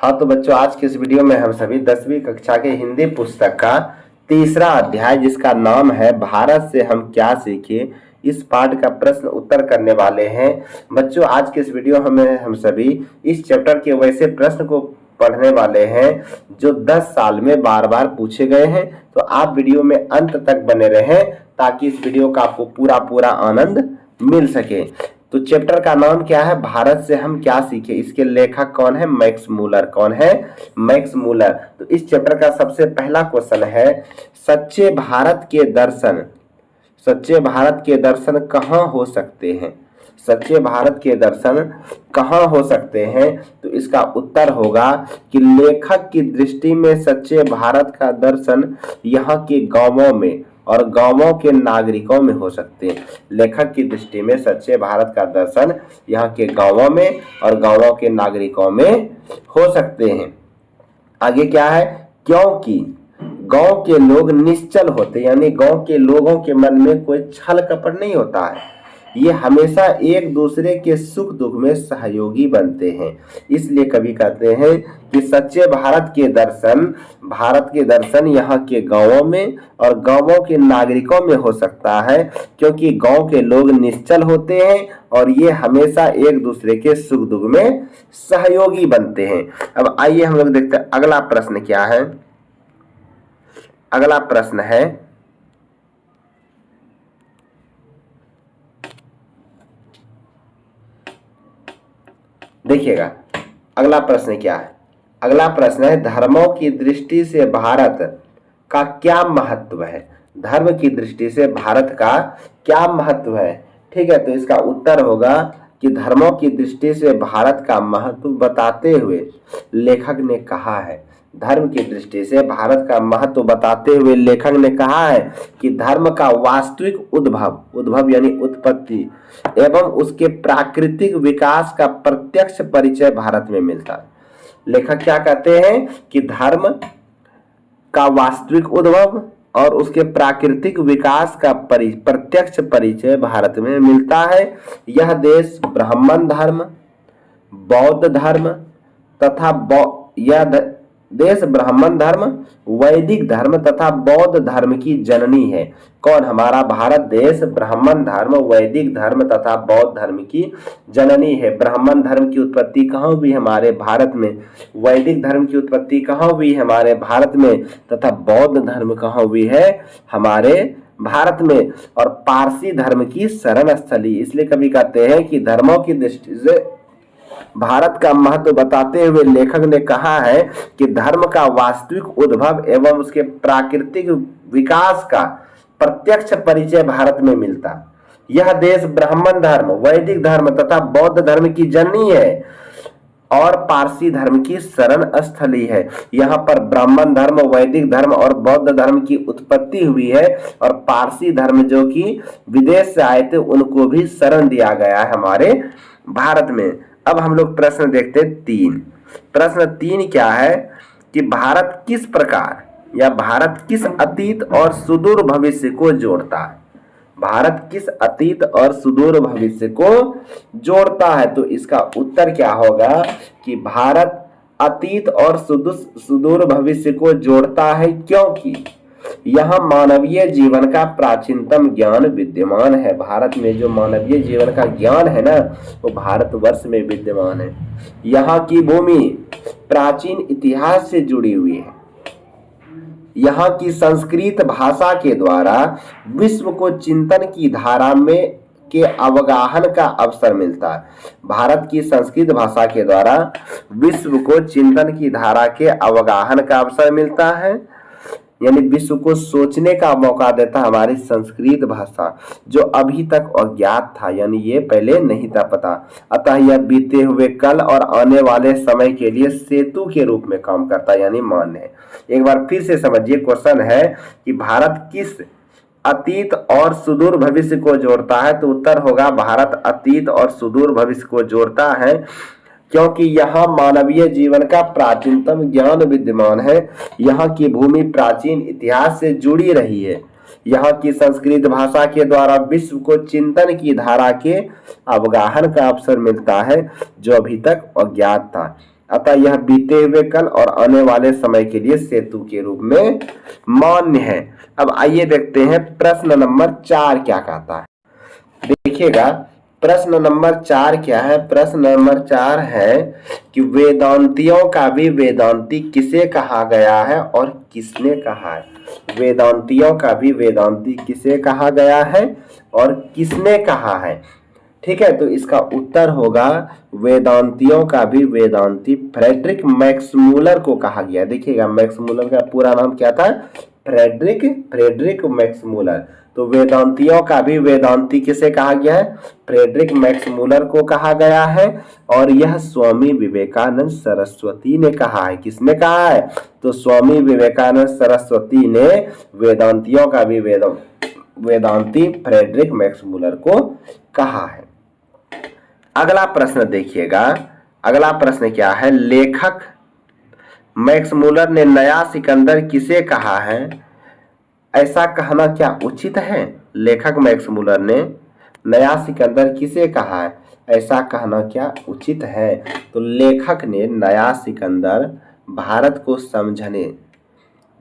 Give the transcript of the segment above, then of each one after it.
हाँ तो बच्चों, आज के इस वीडियो में हम सभी 10वीं कक्षा के हिंदी पुस्तक का तीसरा अध्याय, जिसका नाम है भारत से हम क्या सीखे, इस पाठ का प्रश्न उत्तर करने वाले हैं। बच्चों, आज के इस वीडियो में हम सभी इस चैप्टर के वैसे प्रश्न को पढ़ने वाले हैं जो 10 साल में बार बार पूछे गए हैं। तो आप वीडियो में अंत तक बने रहें ताकि इस वीडियो का आपको पूरा आनंद मिल सके। तो चैप्टर का नाम क्या है? भारत से हम क्या सीखे। इसके लेखक कौन है? Max Muller. कौन है? Max Muller. तो इस चैप्टर का सबसे पहला क्वेश्चन है, सच्चे भारत के दर्शन, सच्चे भारत के दर्शन कहाँ हो सकते हैं? सच्चे भारत के दर्शन कहाँ हो सकते हैं? तो इसका उत्तर होगा कि लेखक की दृष्टि में सच्चे भारत का दर्शन यहाँ के गांवों में और गांवों के नागरिकों में हो सकते हैं। लेखक की दृष्टि में सच्चे भारत का दर्शन यहाँ के गांवों में और गांवों के नागरिकों में हो सकते हैं। आगे क्या है? क्योंकि गांव के लोग निश्चल होते, यानी गांव के लोगों के मन में कोई छल कपट नहीं होता है। ये हमेशा एक दूसरे के सुख दुख में सहयोगी बनते हैं। इसलिए कवि कहते हैं कि सच्चे भारत के दर्शन यहाँ के गांवों में और गांवों के नागरिकों में हो सकता है, क्योंकि गांव के लोग निश्चल होते हैं और ये हमेशा एक दूसरे के सुख दुख में सहयोगी बनते हैं। अब आइए हम लोग देखते हैं अगला प्रश्न क्या है। अगला प्रश्न है, देखिएगा अगला प्रश्न क्या है। अगला प्रश्न है, धर्मों की दृष्टि से भारत का क्या महत्व है? धर्म की दृष्टि से भारत का क्या महत्व है? ठीक है, तो इसका उत्तर होगा कि धर्मों की दृष्टि से भारत का महत्व बताते हुए लेखक ने कहा है, धर्म की दृष्टि से भारत का महत्व बताते हुए लेखक ने कहा है कि धर्म का वास्तविक उद्भव यानी उत्पत्ति एवं उसके प्राकृतिक विकास का प्रत्यक्ष परिचय भारत में मिलता है। लेखक क्या कहते हैं कि धर्म का वास्तविक उद्भव और उसके प्राकृतिक विकास का प्रत्यक्ष परिचय भारत में मिलता है। यह देश ब्राह्मण धर्म, बौद्ध धर्म तथा देश ब्राह्मण धर्म, वैदिक धर्म तथा बौद्ध धर्म की जननी है। कौन? हमारा भारत देश ब्राह्मण धर्म, वैदिक धर्म तथा बौद्ध धर्म की जननी है। ब्राह्मण धर्म की उत्पत्ति कहाँ हुई? हमारे भारत में। वैदिक धर्म की उत्पत्ति कहाँ हुई? हमारे भारत में। तथा बौद्ध धर्म कहाँ हुई है? हमारे भारत में। और पारसी धर्म की शरण स्थली। इसलिए कभी कहते हैं कि धर्मों की दृष्टि से भारत का महत्व बताते हुए लेखक ने कहा है कि धर्म का वास्तविक उद्भव एवं उसके प्राकृतिक विकास का प्रत्यक्ष परिचय भारत में मिलता। यह देश ब्राह्मण धर्म, वैदिक धर्म तथा बौद्ध धर्म की जननी है और पारसी धर्म की शरण स्थली है। यहाँ पर ब्राह्मण धर्म, वैदिक धर्म और बौद्ध धर्म की उत्पत्ति हुई है और पारसी धर्म जो कि विदेश से आए थे उनको भी शरण दिया गया है हमारे भारत में। अब हम लोग प्रश्न देखते हैं 3। प्रश्न 3 क्या है कि भारत किस प्रकार या भारत किस अतीत और सुदूर भविष्य को जोड़ता है? भारत किस अतीत और सुदूर भविष्य को जोड़ता है? तो इसका उत्तर क्या होगा कि भारत अतीत और सुदूर भविष्य को जोड़ता है, क्योंकि यहाँ मानवीय जीवन का प्राचीनतम ज्ञान विद्यमान है। भारत में जो मानवीय जीवन का ज्ञान है ना, वो भारतवर्ष में विद्यमान है। यहाँ की भूमि प्राचीन इतिहास से जुड़ी हुई है। यहाँ की संस्कृत भाषा के द्वारा विश्व को चिंतन की धारा में के अवगाहन का अवसर मिलता है। भारत की संस्कृत भाषा के द्वारा विश्व को चिंतन की धारा के अवगाहन का अवसर मिलता है, यानी विश्व को सोचने का मौका देता हमारी संस्कृत भाषा, जो अभी तक अज्ञात था, यानी ये पहले नहीं था पता। अतः यह बीते हुए कल और आने वाले समय के लिए सेतु के रूप में काम करता, यानी मान्य है। एक बार फिर से समझिए, क्वेश्चन है कि भारत किस अतीत और सुदूर भविष्य को जोड़ता है? तो उत्तर होगा भारत अतीत और सुदूर भविष्य को जोड़ता है, क्योंकि यहाँ मानवीय जीवन का प्राचीनतम ज्ञान विद्यमान है। यहाँ की भूमि प्राचीन इतिहास से जुड़ी रही है। यहाँ की संस्कृत भाषा के द्वारा विश्व को चिंतन की धारा के अवगाहन का अवसर मिलता है, जो अभी तक अज्ञात था। अतः यह बीते हुए कल और आने वाले समय के लिए सेतु के रूप में मान्य है। अब आइए देखते हैं प्रश्न नंबर 4 क्या कहता है। देखिएगा प्रश्न नंबर 4 क्या है। प्रश्न नंबर 4 है कि वेदांतियों का भी वेदांती किसे कहा गया है और किसने कहा है। वेदांतियों का भी वेदांती किसे कहा गया है और किसने कहा है। ठीक है, तो इसका उत्तर होगा वेदांतियों का भी वेदांती फ्रेडरिक मैक्समूलर को कहा गया। देखिएगा मैक्समूलर का पूरा नाम क्या था, फ्रेडरिक मैक्समूलर। तो वेदांतियों का भी वेदांती किसे कहा गया है, फ्रेडरिक मैक्समूलर को कहा गया है। और यह स्वामी विवेकानंद सरस्वती ने कहा है। किसने कहा है, तो स्वामी विवेकानंद सरस्वती ने वेदांतियों का भी वेदांती फ्रेडरिक मैक्समूलर को कहा है। अगला प्रश्न देखिएगा, अगला प्रश्न क्या है। लेखक मैक्समूलर ने नया सिकंदर किसे कहा है, ऐसा कहना क्या उचित है। लेखक मैक्समूलर ने नया सिकंदर किसे कहा है, ऐसा कहना क्या उचित है। तो लेखक ने नया सिकंदर भारत को समझने,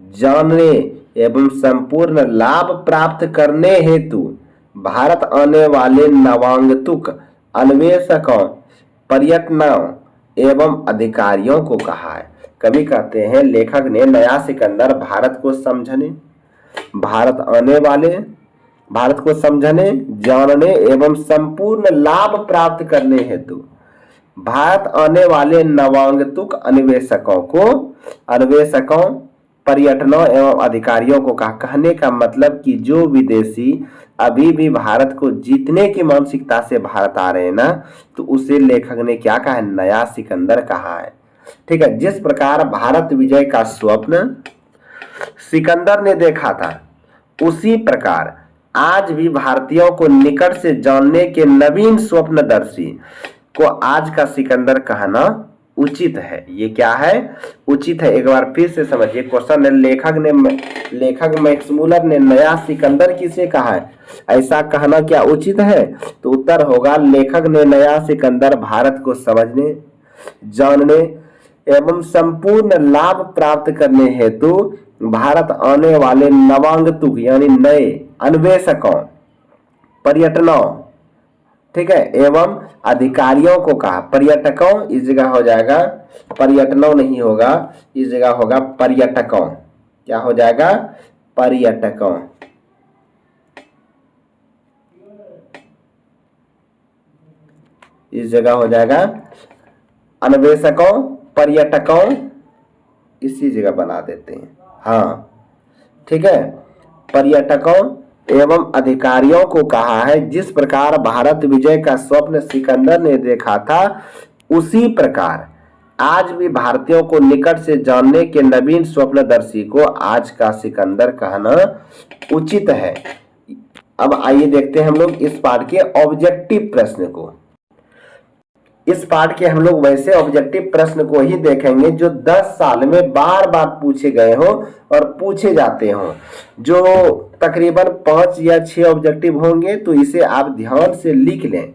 जानने एवं संपूर्ण लाभ प्राप्त करने हेतु भारत आने वाले नवागंतुक अन्वेषकों, पर्यटकों एवं अधिकारियों को कहा है। कवि कहते हैं लेखक ने नया सिकंदर भारत को समझने, भारत आने वाले, भारत को समझने, जानने एवं संपूर्ण लाभ प्राप्त करने हेतु भारत आने वाले नवागंतुक अन्वेषकों, पर्यटकों एवं अधिकारियों को कहा। कहने का मतलब कि जो विदेशी अभी भी भारत को जीतने की मानसिकता से भारत आ रहे हैं ना, तो उसे लेखक ने क्या कहा है, नया सिकंदर कहा है। ठीक है, जिस प्रकार भारत विजय का स्वप्न सिकंदर ने देखा था, उसी प्रकार आज भी भारतीयों को निकट से जानने के नवीन स्वप्नदर्शी को आज का सिकंदर कहना उचित है। ये क्या है, उचित है। एक बार फिर से समझिए क्वेश्चन है, लेखक मैक्समूलर ने नया सिकंदर किसे कहा है, ऐसा कहना क्या उचित है। तो उत्तर होगा लेखक ने नया सिकंदर भारत को समझने, जानने एवं संपूर्ण लाभ प्राप्त करने हेतु भारत आने वाले नवागंतुक यानी नए अन्वेषकों, पर्यटकों, ठीक है, एवं अधिकारियों को कहा। पर्यटकों इस जगह हो जाएगा, पर्यटनों नहीं होगा, इस जगह होगा पर्यटकों। क्या हो जाएगा, पर्यटकों। इस जगह हो जाएगा अन्वेषकों, पर्यटकों, इसी जगह बना देते हैं। हाँ ठीक है, पर्यटकों एवं अधिकारियों को कहा है। जिस प्रकार भारत विजय का स्वप्न सिकंदर ने देखा था, उसी प्रकार आज भी भारतीयों को निकट से जानने के नवीन स्वप्नदर्शी को आज का सिकंदर कहना उचित है। अब आइए देखते हैं हम लोग इस पाठ के ऑब्जेक्टिव प्रश्न को। इस पाठ के हम लोग वैसे ऑब्जेक्टिव प्रश्न को ही देखेंगे जो 10 साल में बार बार पूछे गए हो और पूछे जाते हो। जो तकरीबन 5 या 6 ऑब्जेक्टिव होंगे, तो इसे आप ध्यान से लिख लें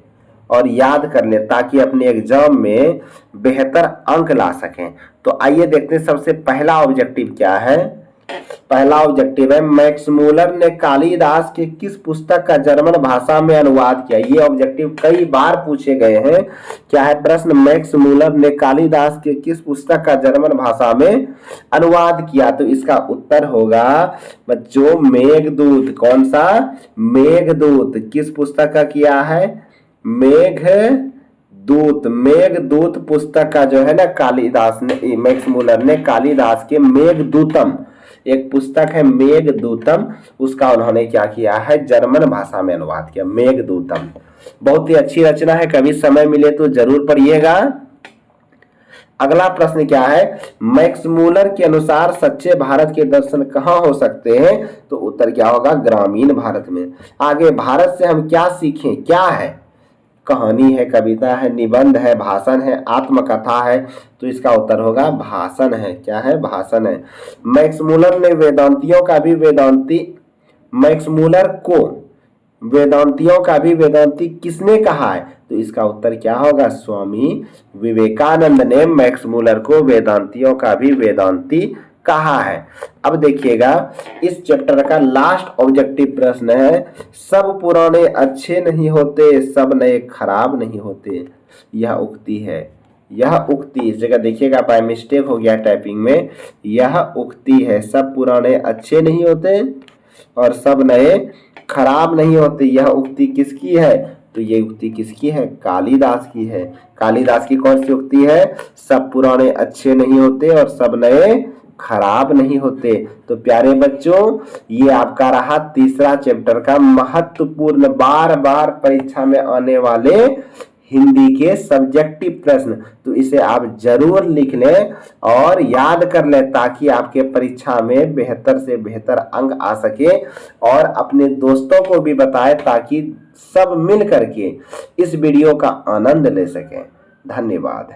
और याद कर लें ताकि अपने एग्जाम में बेहतर अंक ला सकें। तो आइए देखते हैं सबसे पहला ऑब्जेक्टिव क्या है। पहला ऑब्जेक्टिव है मैक्समूलर ने कालिदास के किस पुस्तक का जर्मन भाषा में अनुवाद किया। ये ऑब्जेक्टिव कई बार पूछे गए हैं। क्या है प्रश्न, मैक्समूलर ने कालिदास के किस पुस्तक का जर्मन भाषा में अनुवाद किया। तो इसका उत्तर होगा बच्चों मेघदूत। कौन सा, मेघदूत। किस पुस्तक का किया है, मेघदूत। मेघदूत पुस्तक का जो है ना कालिदास ने, मैक्समूलर ने कालिदास के मेघदूतम, एक पुस्तक है मेघदूतम, उसका उन्होंने क्या किया है, जर्मन भाषा में अनुवाद किया, मेघदूतम। बहुत ही अच्छी रचना है, कभी समय मिले तो जरूर पढ़िएगा। अगला प्रश्न क्या है, मैक्समूलर के अनुसार सच्चे भारत के दर्शन कहाँ हो सकते हैं। तो उत्तर क्या होगा, ग्रामीण भारत में। आगे भारत से हम क्या सीखें, क्या है, कहानी है, कविता है, निबंध है, भाषण है, आत्मकथा है। तो इसका उत्तर होगा भाषण है। क्या है, भाषण है। मैक्समूलर ने वेदांतियों का भी मैक्समूलर को वेदांतियों का भी वेदांती किसने कहा है? तो इसका उत्तर क्या होगा? स्वामी विवेकानंद ने मैक्स मुलर को वेदांतियों का भी वेदांती कहा है। अब देखिएगा, इस चैप्टर का लास्ट ऑब्जेक्टिव प्रश्न है, सब पुराने अच्छे नहीं होते, सब नए खराब नहीं होते। यह उक्ति है, यह उक्ति, इस जगह देखिएगा बाय मिस्टेक हो गया टाइपिंग में, यह उक्ति है, सब पुराने अच्छे नहीं होते और सब नए खराब नहीं होते। यह उक्ति किसकी है? तो ये उक्ति किसकी है? कालिदास की है। कालिदास की कौन सी उक्ति है? सब पुराने अच्छे नहीं होते और सब नए खराब नहीं होते। तो प्यारे बच्चों, ये आपका रहा तीसरा चैप्टर का महत्वपूर्ण, बार बार परीक्षा में आने वाले हिंदी के सब्जेक्टिव प्रश्न। तो इसे आप जरूर लिख लें और याद कर लें, ताकि आपके परीक्षा में बेहतर से बेहतर अंक आ सके, और अपने दोस्तों को भी बताएं ताकि सब मिल करके इस वीडियो का आनंद ले सकें। धन्यवाद।